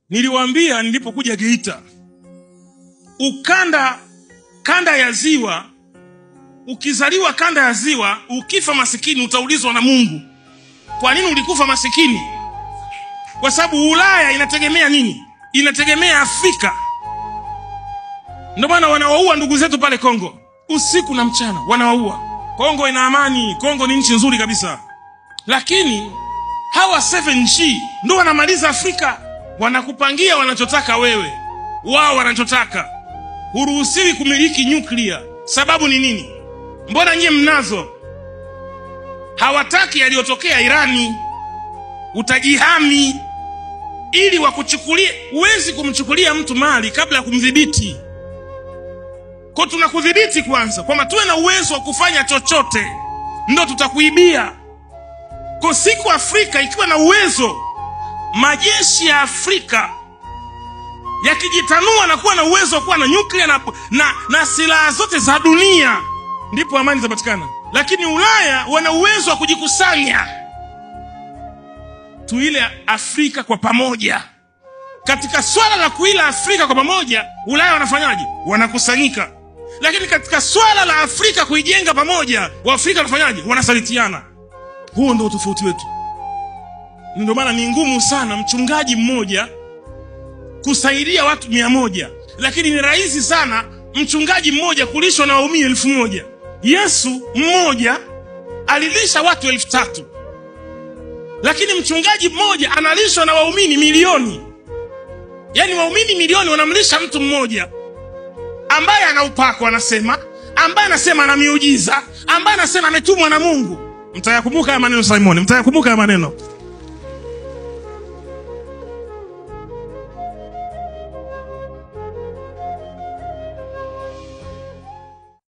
Niliwaambia nilipokuja Geita, kanda ya ziwa, ukizaliwa kanda ya ziwa, ukifa masikini utaulizwa na Mungu, kwa nini ulikufa masikini? Kwa sababu Ulaya inategemea nini? Inategemea Afrika. Ndio maana wanawaua ndugu zetu pale Kongo usiku na mchana, wanawaua. Kongo ina amani, Kongo ni nchi nzuri kabisa, lakini hawa 7G ndio wanamaliza Afrika. Wanakupangia wanachotaka wewe, wao wanachotaka. Huruhusiwi kumiliki nyuklia. Sababu ni nini? Mbona nyie mnazo? Hawataki yaliyotokea Irani. Utajihami ili wakuchukulie. Huwezi kumchukulia mtu mali kabla ya kumdhibiti. Kwa tunakudhibiti kwanza, kwamba tuwe na uwezo wa kufanya chochote, ndio tutakuibia. Kwa siku Afrika ikiwa na uwezo, majeshi ya Afrika yakijitanua na kuwa na uwezo wa kuwa na nyuklia na silaha zote za dunia, ndipo amani zitapatikana. Lakini Ulaya wana uwezo wa kujikusanya. Tuile Afrika kwa pamoja. Katika swala la kuila Afrika kwa pamoja, Ulaya wanafanyaje? Wanakusanyika. Lakini katika swala la Afrika kuijenga pamoja, Waafrika wanafanyaje? Wanasalitiana. Huo ndio tofauti wetu. Ndio maana ni ngumu sana mchungaji mmoja kusaidia watu 100, lakini ni rahisi sana mchungaji mmoja kulishwa na waumini 1000. Yesu mmoja alilisha watu 3000, lakini mchungaji mmoja analishwa na waumini milioni. Yaani waumini milioni wanamlisha mtu mmoja ambaye ana upako, anasema, ambaye anasema ana miujiza, ambaye anasema ametumwa na Mungu. Mtayakumbuka haya maneno Simon, mtayakumbuka haya maneno.